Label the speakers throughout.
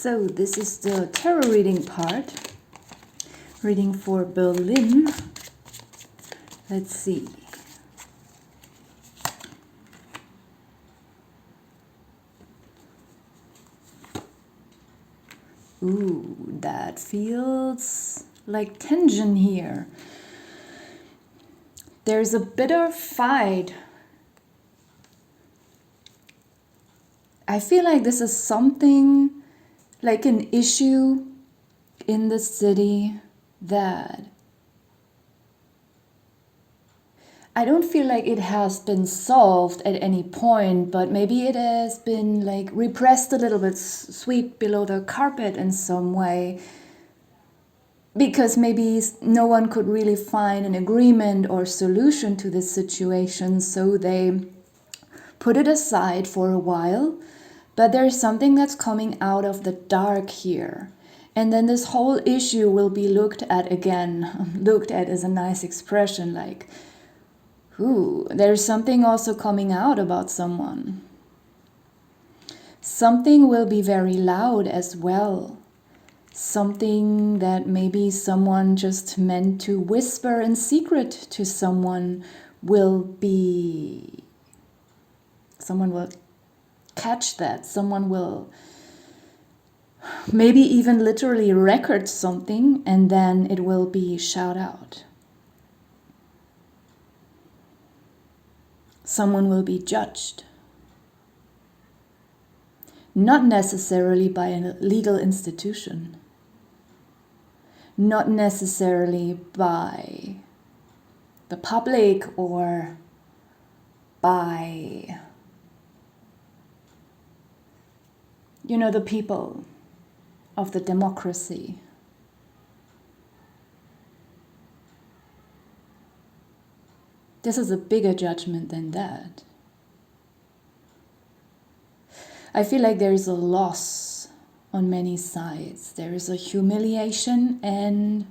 Speaker 1: So this is the tarot reading part. Reading for Berlin. Let's see. Ooh, that feels like tension here. There's a bitter fight. I feel like this is something like an issue in the city that I don't feel like it has been solved at any point, but maybe it has been like repressed a little bit, swept below the carpet in some way, because maybe no one could really find an agreement or solution to this situation, so they put it aside for a while. But there's something that's coming out of the dark here. And then this whole issue will be looked at again. Looked at is a nice expression, like, ooh, there's something also coming out about someone. Something will be very loud as well. Something that maybe someone just meant to whisper in secret to someone someone will catch that. Someone will maybe even literally record something, and then it will be shout out. Someone will be judged. Not necessarily by a legal institution. Not necessarily by the public or by, the people of the democracy. This is a bigger judgment than that. I feel like there is a loss on many sides. There is a humiliation, and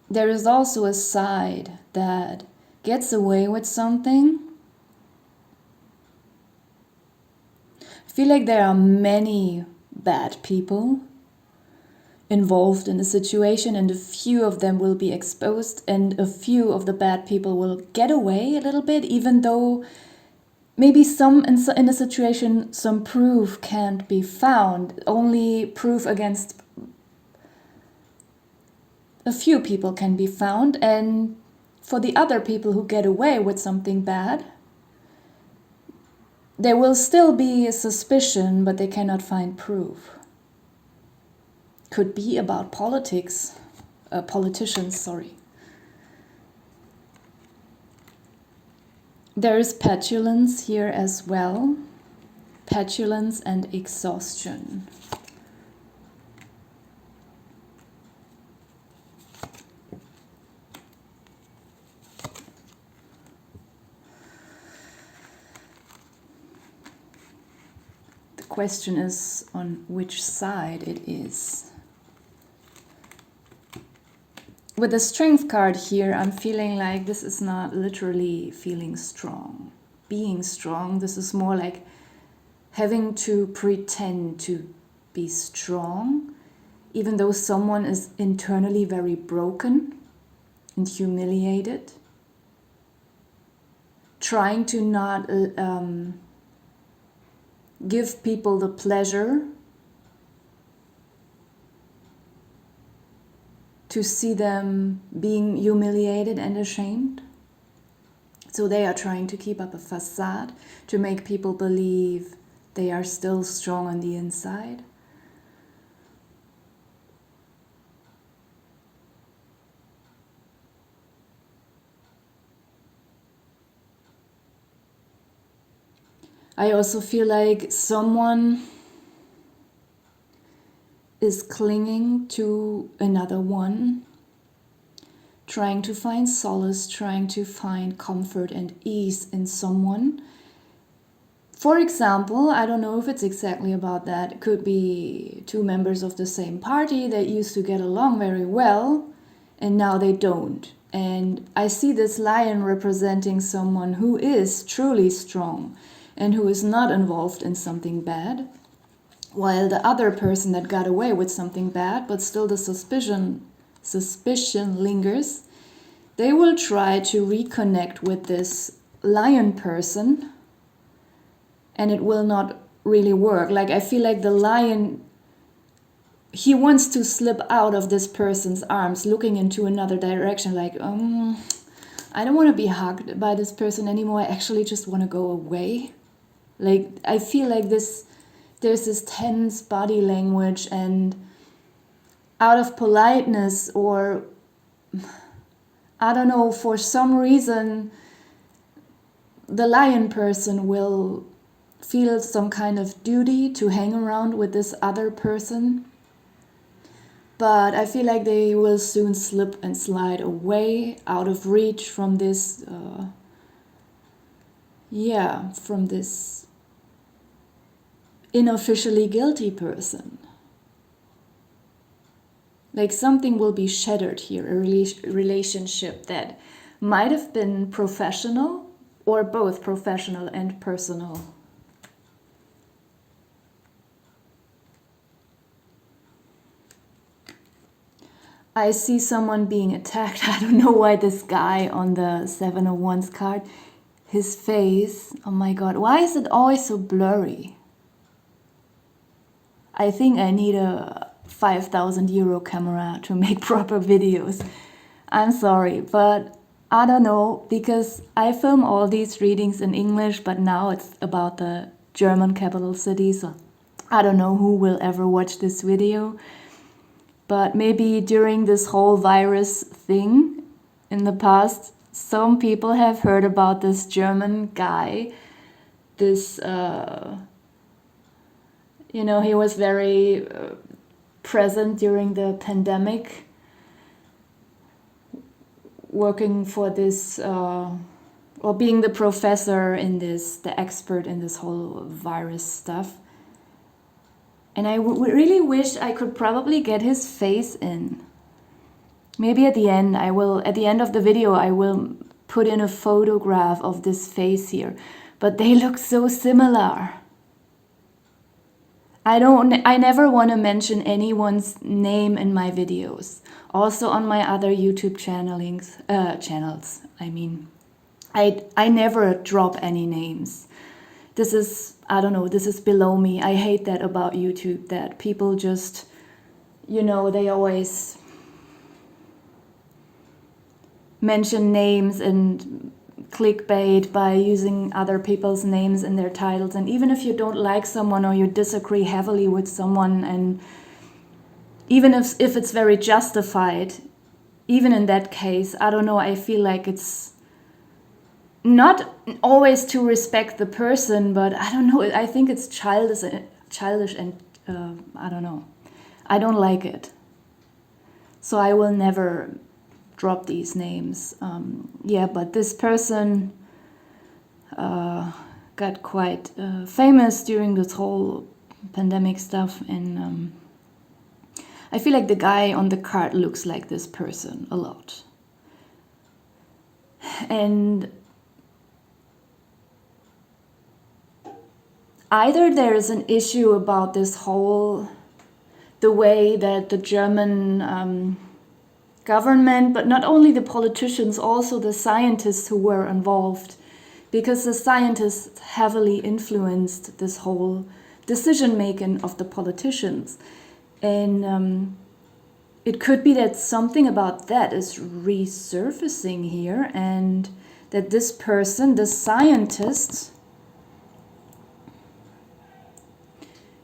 Speaker 1: there is also a side that gets away with something. I feel like there are many bad people involved in the situation, and a few of them will be exposed, and a few of the bad people will get away a little bit, even though maybe in a situation some proof can't be found. Only proof against a few people can be found, and for the other people who get away with something bad, there will still be a suspicion, but they cannot find proof. Could be about politics, politicians, sorry. There is petulance here as well. Petulance and exhaustion. The question is on which side it is. With the Strength card here, I'm feeling like this is not literally feeling strong, being strong. This is more like having to pretend to be strong, even though someone is internally very broken and humiliated. Trying to not give people the pleasure to see them being humiliated and ashamed. So they are trying to keep up a facade to make people believe they are still strong on the inside. I also feel like someone is clinging to another one, trying to find solace, trying to find comfort and ease in someone. For example, I don't know if it's exactly about that. It could be two members of the same party that used to get along very well, and now they don't. And I see this lion representing someone who is truly strong and who is not involved in something bad. while the other person that got away with something bad, but still the suspicion lingers, they will try to reconnect with this lion person, and it will not really work. Like, I feel like the lion, he wants to slip out of this person's arms, looking into another direction, like, I don't want to be hugged by this person anymore. I actually just want to go away. Like, I feel like there's this tense body language, and out of politeness, or I don't know, for some reason, the lion person will feel some kind of duty to hang around with this other person. But I feel like they will soon slip and slide away, out of reach from this, from this unofficially guilty person. Like, something will be shattered here, a relationship that might have been professional, or both professional and personal. I see someone being attacked. I don't know why this guy on the 701's card, his face, oh my god, why is it always so blurry? I think I need a 5,000 euro camera to make proper videos. I'm sorry, but I don't know, because I film all these readings in English, but now it's about the German capital city, so I don't know who will ever watch this video. But maybe during this whole virus thing in the past, some people have heard about this German guy. This, he was very present during the pandemic, working for this, or being the professor in this, the expert in this whole virus stuff. And I really wish I could probably get his face in. Maybe at the end of the video, I will put in a photograph of this face here. But they look so similar. I never want to mention anyone's name in my videos. Also on my other YouTube channels. I never drop any names. This is, I don't know, this is below me. I hate that about YouTube, that people just, they always mention names and clickbait by using other people's names in their titles. And even if you don't like someone, or you disagree heavily with someone, and even if it's very justified, even in that case, I don't know, I feel like it's not always to respect the person, but I don't know, I think it's childish and I don't know. I don't like it. So I will never drop these names. But this person got quite famous during this whole pandemic stuff, and I feel like the guy on the card looks like this person a lot. And either there is an issue about the way that the German government, but not only the politicians, also the scientists who were involved, because the scientists heavily influenced this whole decision-making of the politicians. And it could be that something about that is resurfacing here, and that this person, the scientist,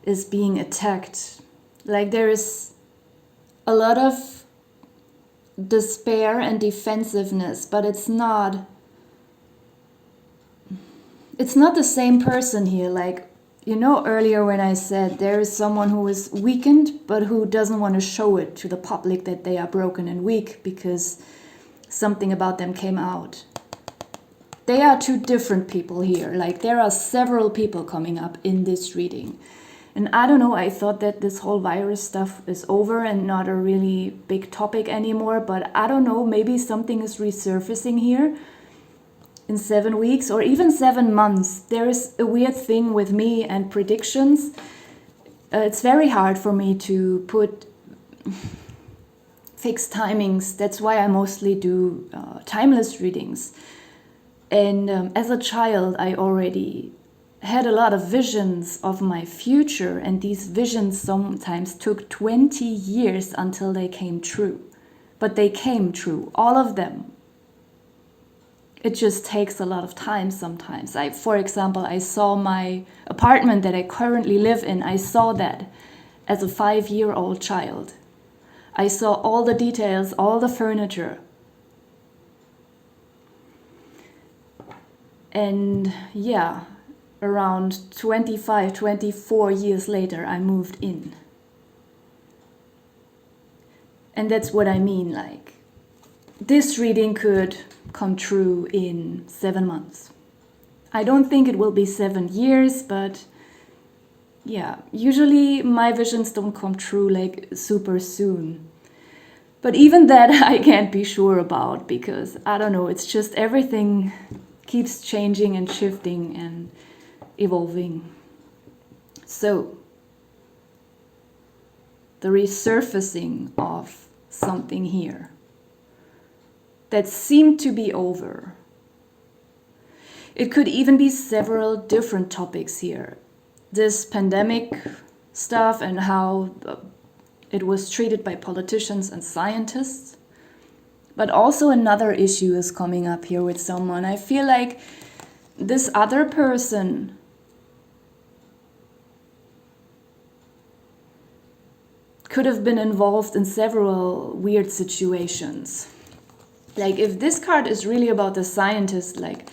Speaker 1: is being attacked. Like, there is a lot of despair and defensiveness, but it's not the same person here. Like, earlier when I said there is someone who is weakened, but who doesn't want to show it to the public that they are broken and weak because something about them came out. They are two different people here. Like, there are several people coming up in this reading. And I don't know, I thought that this whole virus stuff is over and not a really big topic anymore, but I don't know, maybe something is resurfacing here in 7 weeks or even 7 months. There is a weird thing with me and predictions. It's very hard for me to put fixed timings. That's why I mostly do timeless readings. And as a child, I already had a lot of visions of my future, and these visions sometimes took 20 years until they came true. But they came true, all of them. It just takes a lot of time sometimes. For example, I saw my apartment that I currently live in, I saw that as a 5-year-old child. I saw all the details, all the furniture. And yeah, around 25, 24 years later, I moved in. And that's what I mean, like, this reading could come true in 7 months. I don't think it will be 7 years, but yeah, usually my visions don't come true like super soon. But even that I can't be sure about, because I don't know, it's just everything keeps changing and shifting and evolving. So, the resurfacing of something here that seemed to be over. It could even be several different topics here. This pandemic stuff and how it was treated by politicians and scientists. But also another issue is coming up here with someone. I feel like this other person could have been involved in several weird situations. Like, if this card is really about the scientist, like,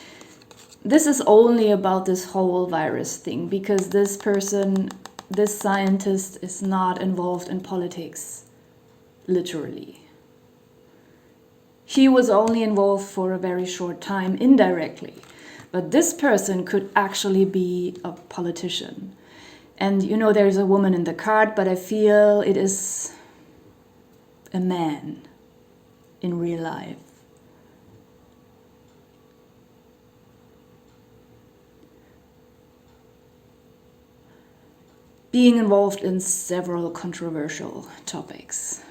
Speaker 1: this is only about this whole virus thing, because this person, this scientist, is not involved in politics, literally. He was only involved for a very short time, indirectly. But this person could actually be a politician. And you know, there's a woman in the card, but I feel it is a man in real life. Being involved in several controversial topics.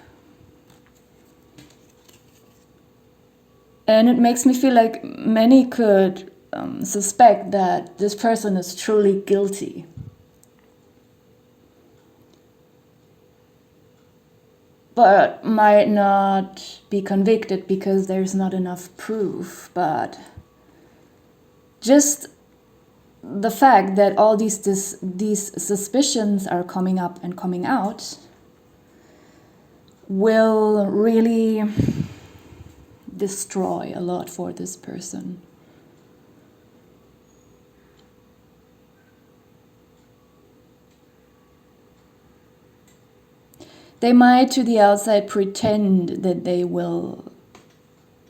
Speaker 1: And it makes me feel like many could suspect that this person is truly guilty. But might not be convicted because there's not enough proof. But just the fact that all these suspicions are coming up and coming out will really destroy a lot for this person. They might, to the outside, pretend that they will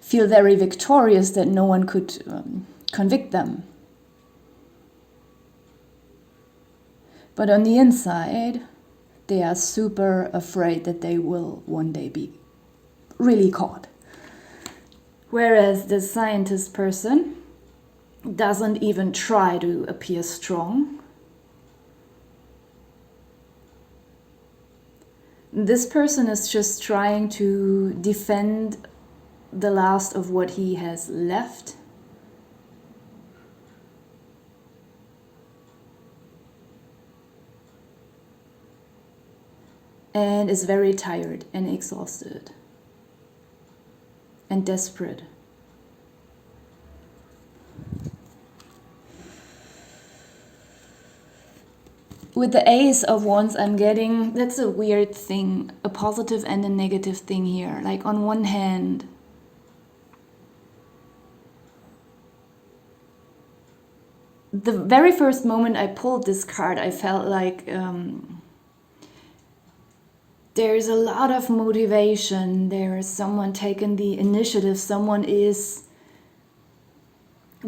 Speaker 1: feel very victorious, that no one could convict them. But on the inside, they are super afraid that they will one day be really caught. Whereas the scientist person doesn't even try to appear strong. This person is just trying to defend the last of what he has left. And is very tired and exhausted and desperate. With the Ace of Wands I'm getting, that's a weird thing, a positive and a negative thing here. Like, on one hand, the very first moment I pulled this card, I felt like there's a lot of motivation. There is someone taking the initiative. Someone is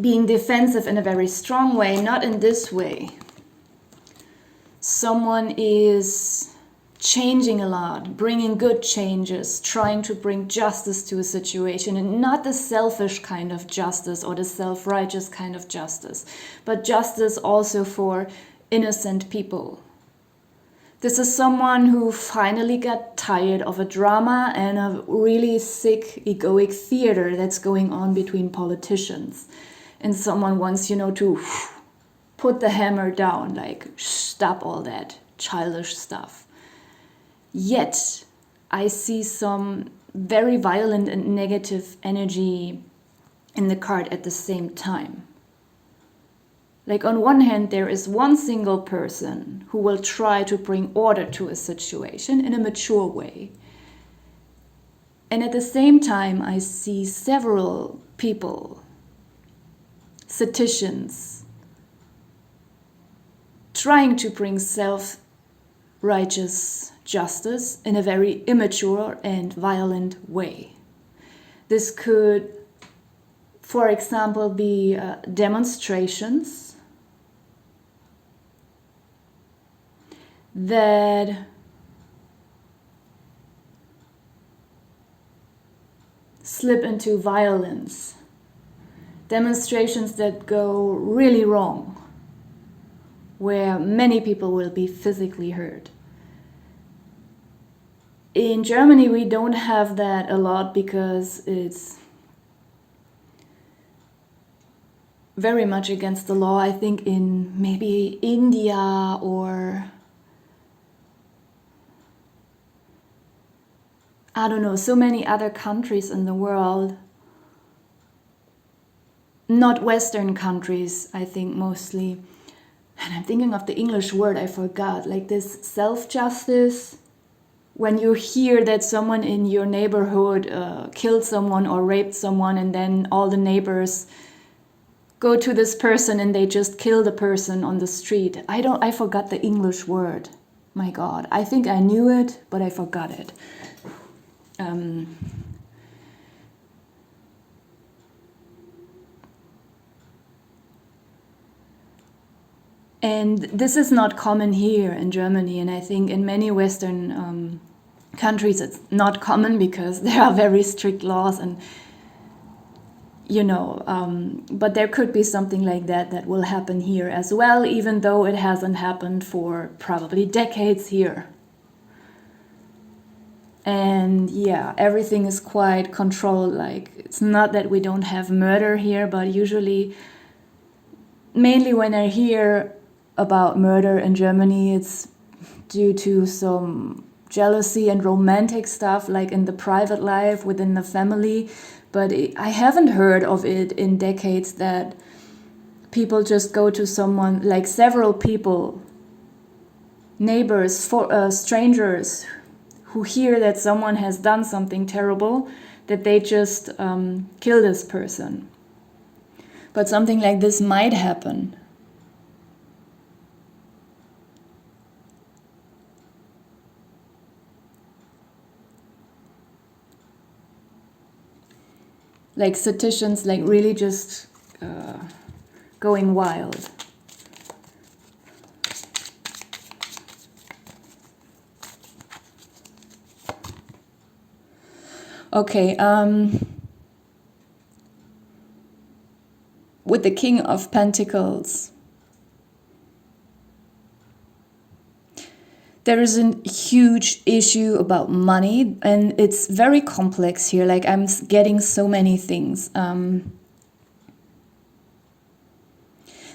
Speaker 1: being defensive in a very strong way, not in this way. Someone is changing a lot, bringing good changes, trying to bring justice to a situation, and not the selfish kind of justice or the self-righteous kind of justice, but justice also for innocent people. This is someone who finally got tired of a drama and a really sick, egoic theater that's going on between politicians. And someone wants, to put the hammer down, like stop all that childish stuff. Yet, I see some very violent and negative energy in the card at the same time. Like on one hand, there is one single person who will try to bring order to a situation in a mature way. And at the same time, I see several people, statisticians, trying to bring self-righteous justice in a very immature and violent way. This could, for example, be demonstrations that slip into violence, demonstrations that go really wrong, where many people will be physically hurt. In Germany, we don't have that a lot because it's very much against the law. I think in maybe India or I don't know, so many other countries in the world, not Western countries, I think mostly. And I'm thinking of the English word I forgot, like this self-justice. When you hear that someone in your neighborhood killed someone or raped someone, and then all the neighbors go to this person and they just kill the person on the street. I forgot the English word. My God, I think I knew it, but I forgot it. And this is not common here in Germany, and I think in many Western countries it's not common because there are very strict laws, and but there could be something like that will happen here as well, even though it hasn't happened for probably decades here. And yeah, everything is quite controlled. Like, it's not that we don't have murder here, but usually, mainly when I hear about murder in Germany, it's due to some jealousy and romantic stuff, like in the private life within the family. But I haven't heard of it in decades that people just go to someone, like several people, neighbors, strangers, who hear that someone has done something terrible, that they just kill this person. But something like this might happen. Like statisticians, like really just going wild. Okay, with the King of Pentacles, there is a huge issue about money, and it's very complex here. Like, I'm getting so many things.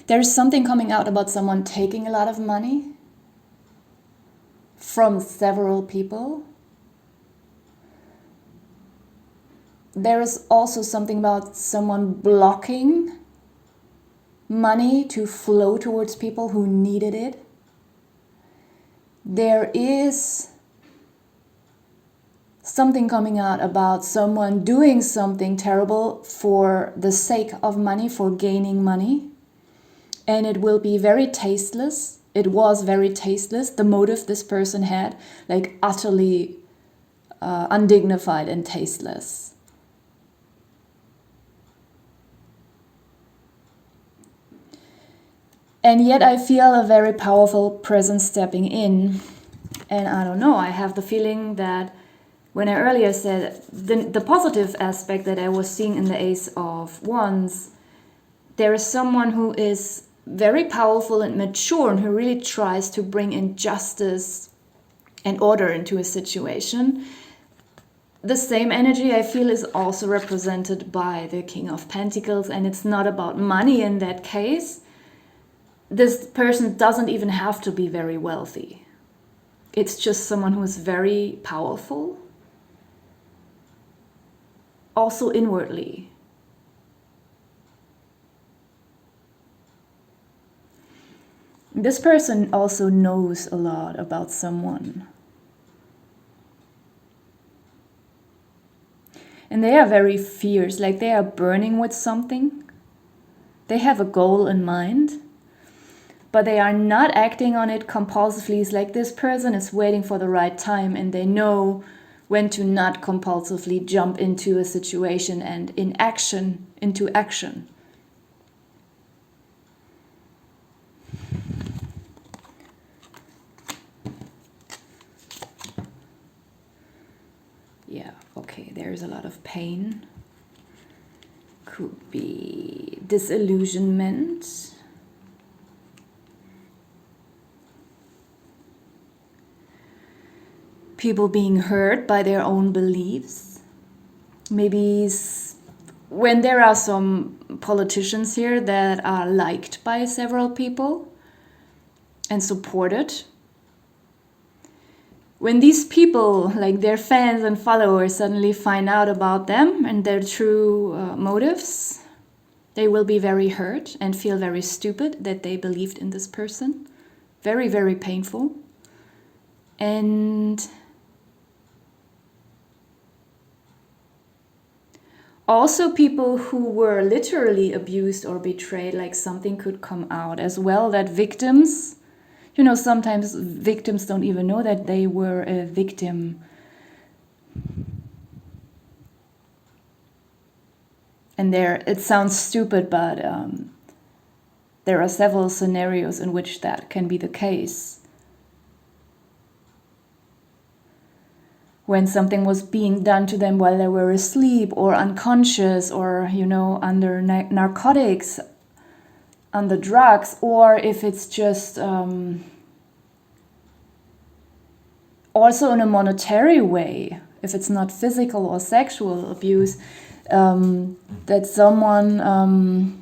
Speaker 1: There's something coming out about someone taking a lot of money from several people. There is also something about someone blocking money to flow towards people who needed it. There is something coming out about someone doing something terrible for the sake of money, for gaining money. And it will be very tasteless. It was very tasteless, the motive this person had, like utterly undignified and tasteless. And yet I feel a very powerful presence stepping in. And I don't know, I have the feeling that when I earlier said the positive aspect that I was seeing in the Ace of Wands, there is someone who is very powerful and mature and who really tries to bring in justice and order into a situation. The same energy I feel is also represented by the King of Pentacles, and it's not about money in that case. This person doesn't even have to be very wealthy. It's just someone who is very powerful, also inwardly. This person also knows a lot about someone. And they are very fierce, like they are burning with something. They have a goal in mind, but they are not acting on it compulsively. It's like this person is waiting for the right time, and they know when to not compulsively jump into a situation and into action. Yeah, okay, there's a lot of pain. Could be disillusionment. People being hurt by their own beliefs. Maybe when there are some politicians here that are liked by several people and supported, when these people, like their fans and followers, suddenly find out about them and their true motives, they will be very hurt and feel very stupid that they believed in this person. Very, very painful. And also people who were literally abused or betrayed, like something could come out as well, that victims, sometimes victims don't even know that they were a victim. And it sounds stupid, but there are several scenarios in which that can be the case. When something was being done to them while they were asleep or unconscious or, under narcotics, under drugs, or if it's just also in a monetary way, if it's not physical or sexual abuse, that someone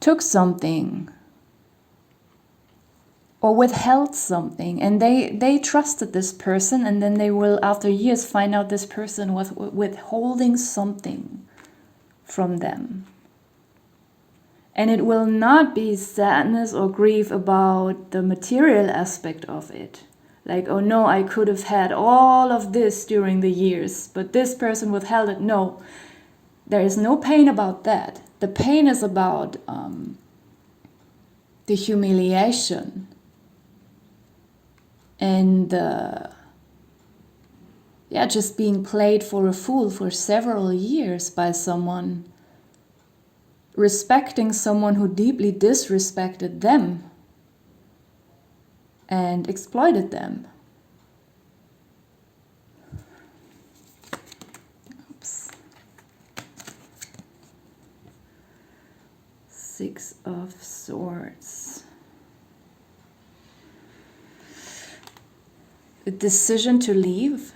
Speaker 1: took something or withheld something, and they trusted this person, and then they will, after years, find out this person was withholding something from them. And it will not be sadness or grief about the material aspect of it. Like, oh no, I could have had all of this during the years, but this person withheld it. No, there is no pain about that. The pain is about the humiliation and just being played for a fool for several years by someone, respecting someone who deeply disrespected them and exploited them. Oops. 6 of Swords. A decision to leave.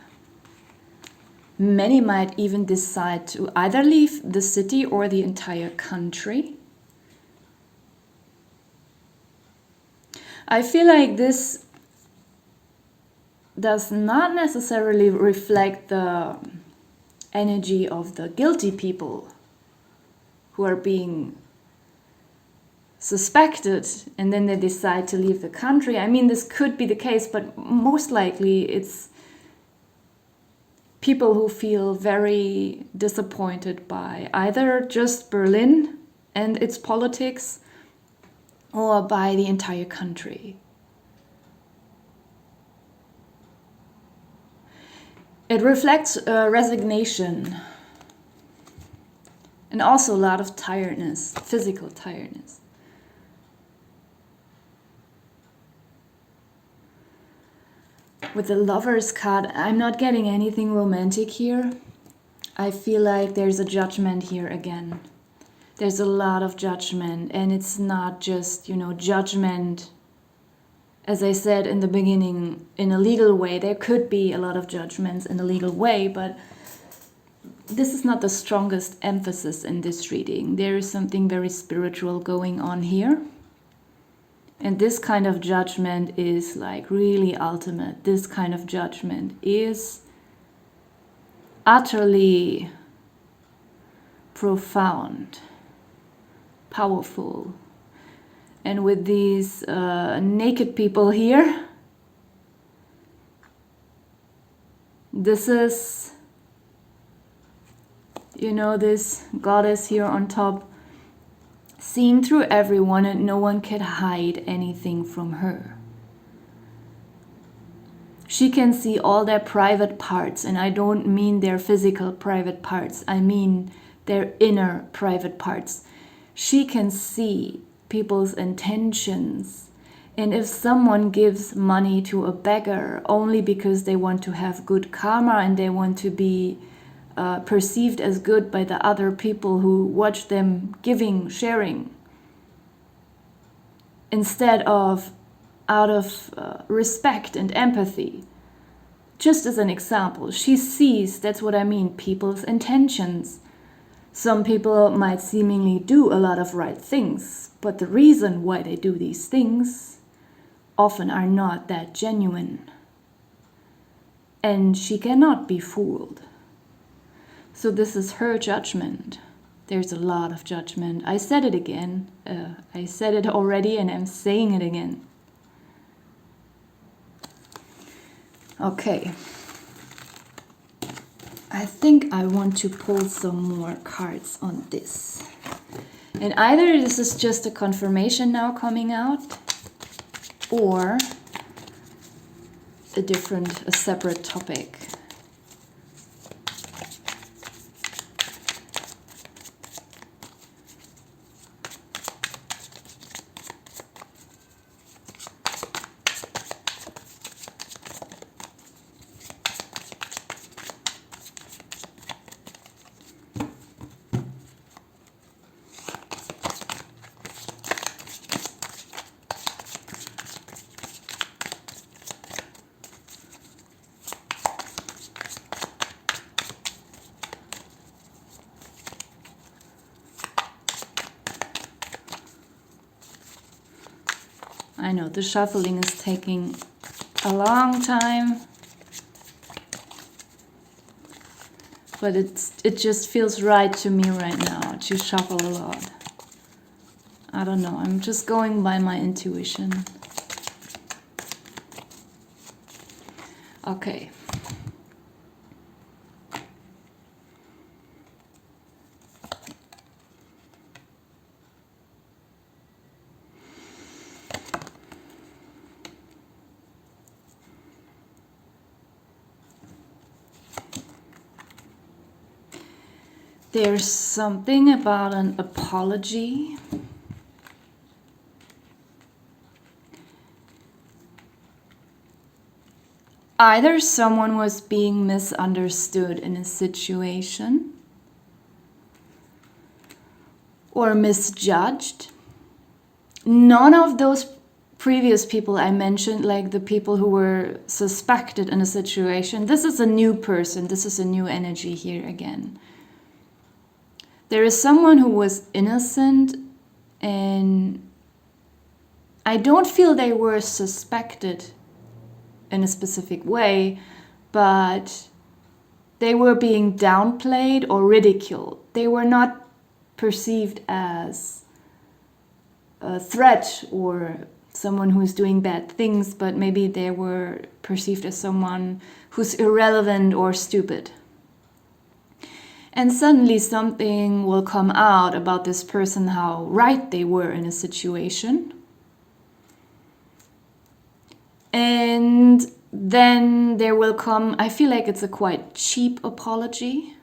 Speaker 1: Many might even decide to either leave the city or the entire country. I feel like this does not necessarily reflect the energy of the guilty people who are being suspected and then they decide to leave the country. I mean, this could be the case, but most likely it's people who feel very disappointed by either just Berlin and its politics or by the entire country. It reflects resignation and also a lot of tiredness, physical tiredness. With the Lovers card, I'm not getting anything romantic here. I feel like there's a judgment here again. There's a lot of judgment, and it's not just, judgment As I said in the beginning, in a legal way, there could be a lot of judgments in a legal way, but this is not the strongest emphasis in this reading. There is something very spiritual going on here. And this kind of judgment is like really ultimate. This kind of judgment is utterly profound, powerful. And with these naked people here, this is, this goddess here on top, seeing through everyone, and no one can hide anything from her. She can see all their private parts, and I don't mean their physical private parts, I mean their inner private parts. She can see people's intentions. And if someone gives money to a beggar only because they want to have good karma and they want to be perceived as good by the other people who watch them giving, sharing, instead of out of respect and empathy. Just as an example, she sees, that's what I mean, people's intentions. Some people might seemingly do a lot of right things, but the reason why they do these things often are not that genuine. And she cannot be fooled. So this is her judgment. There's a lot of judgment. I said it again. I said it already and I'm saying it again. Okay. I think I want to pull some more cards on this. And either this is just a confirmation now coming out, or a separate topic. I know the shuffling is taking a long time, but it just feels right to me right now to shuffle a lot. I don't know, I'm just going by my intuition. Okay. There's something about an apology. Either someone was being misunderstood in a situation or misjudged. None of those previous people I mentioned, like the people who were suspected in a situation, this is a new person, this is a new energy here again. There is someone who was innocent, and I don't feel they were suspected in a specific way, but they were being downplayed or ridiculed. They were not perceived as a threat or someone who's doing bad things, but maybe they were perceived as someone who's irrelevant or stupid. And suddenly something will come out about this person, how right they were in a situation. And then there will come, I feel like it's a quite cheap apology,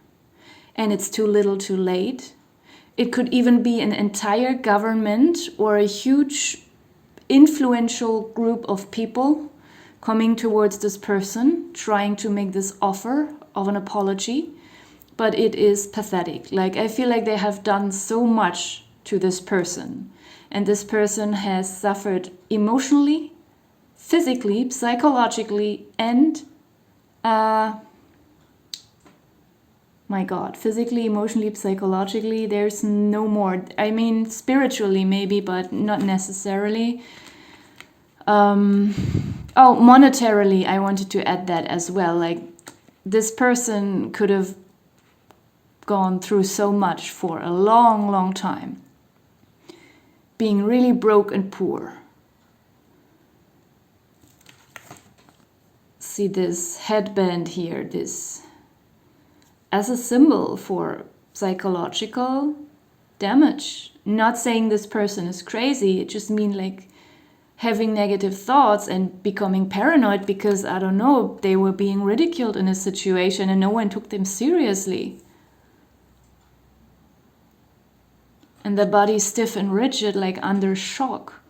Speaker 1: and it's too little too late. It could even be an entire government or a huge influential group of people coming towards this person, trying to make this offer of an apology. But it is pathetic. Like, I feel like they have done so much to this person, and this person has suffered emotionally, physically, psychologically, and my God, physically, emotionally, psychologically, there's no more. I mean, spiritually maybe, but not necessarily. Monetarily, I wanted to add that as well. Like, this person could have gone through so much for a long, long time, being really broke and poor. See this headband here, this as a symbol for psychological damage. Not saying this person is crazy, it just means like having negative thoughts and becoming paranoid because, I don't know, they were being ridiculed in a situation and no one took them seriously. And the body stiff and rigid, like under shock.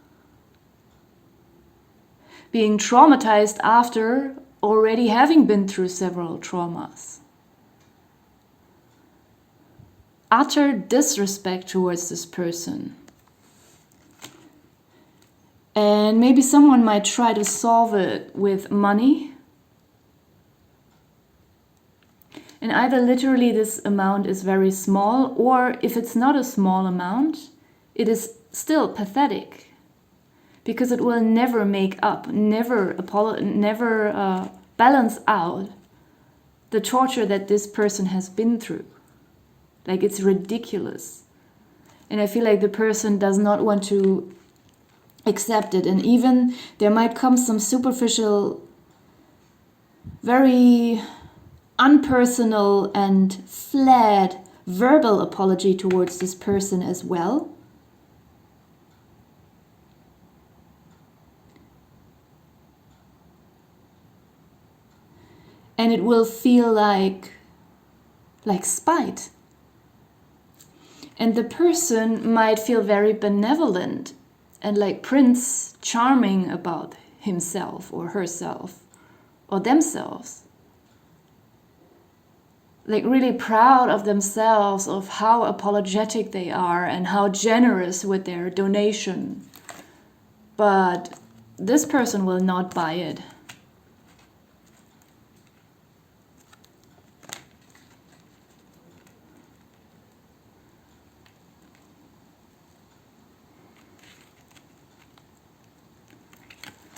Speaker 1: Being traumatized after already having been through several traumas. Utter disrespect towards this person. And maybe someone might try to solve it with money. And either literally this amount is very small, or if it's not a small amount, it is still pathetic. Because it will never make up, never balance out the torture that this person has been through. Like, it's ridiculous. And I feel like the person does not want to accept it. And even there might come some superficial, very unpersonal and flat verbal apology towards this person as well. And it will feel like spite. And the person might feel very benevolent and like Prince Charming about himself or herself or themselves. Like really proud of themselves, of how apologetic they are and how generous with their donation. But this person will not buy it.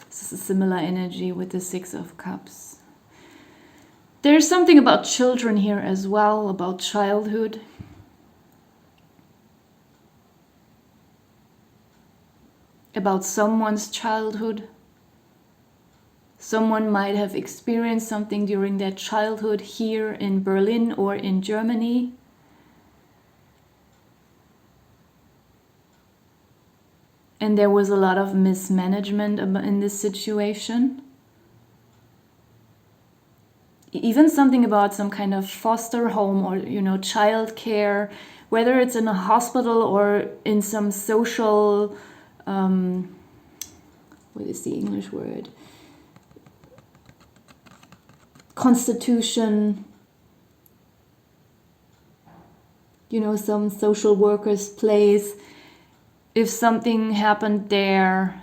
Speaker 1: This is a similar energy with the Six of Cups. There's something about children here as well, about childhood. About someone's childhood. Someone might have experienced something during their childhood here in Berlin or in Germany. And there was a lot of mismanagement in this situation. Even something about some kind of foster home or, child care, whether it's in a hospital or in some social, what is the English word? Constitution. Some social worker's place. If something happened there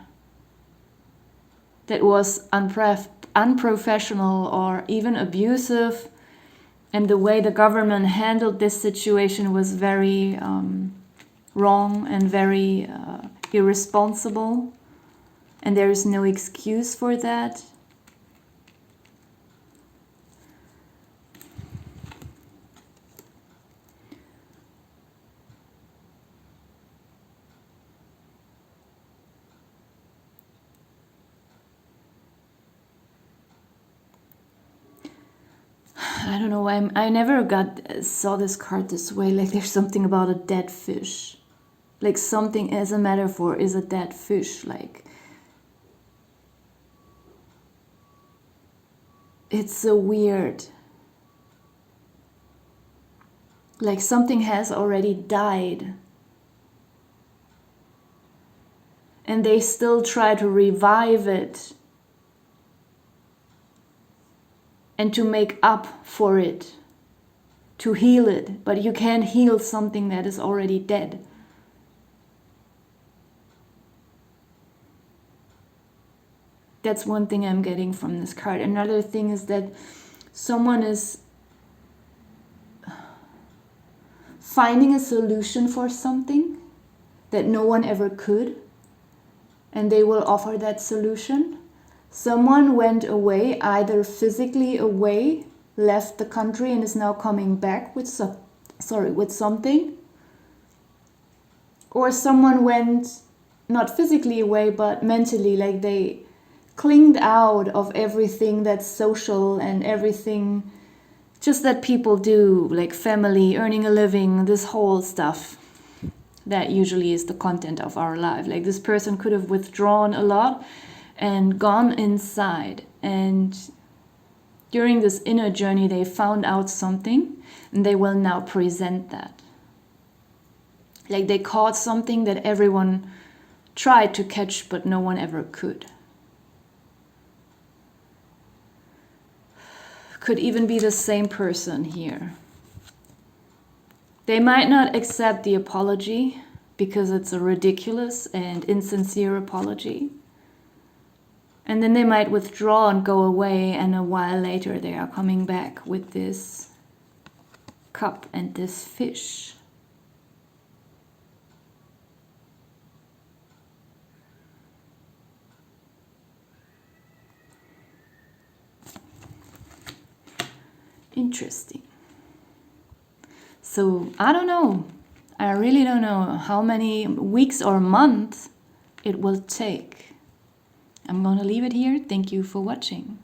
Speaker 1: that was unprofessional or even abusive, and the way the government handled this situation was very wrong and very irresponsible, and there is no excuse for that. I don't know, I never saw this card this way. Like, there's something about a dead fish. Like, something as a metaphor is a dead fish. Like, it's so weird. Like, something has already died. And they still try to revive it. And to make up for it, to heal it. But you can't heal something that is already dead. that's one thing I'm getting from this card. Another thing is that someone is finding a solution for something that no one ever could, and they will offer that solution. Someone went away, either physically away, left the country, and is now coming back with something. Or someone went not physically away, but mentally, like they clinged out of everything that's social and everything just that people do, like family, earning a living, this whole stuff. That usually is the content of our life. Like this person could have withdrawn a lot and gone inside. And during this inner journey, they found out something and they will now present that. Like they caught something that everyone tried to catch, but no one ever could. Could even be the same person here. They might not accept the apology because it's a ridiculous and insincere apology. And then they might withdraw and go away, and a while later they are coming back with this cup and this fish. Interesting. So I don't know. I really don't know how many weeks or months it will take. I'm going to leave it here. Thank you for watching.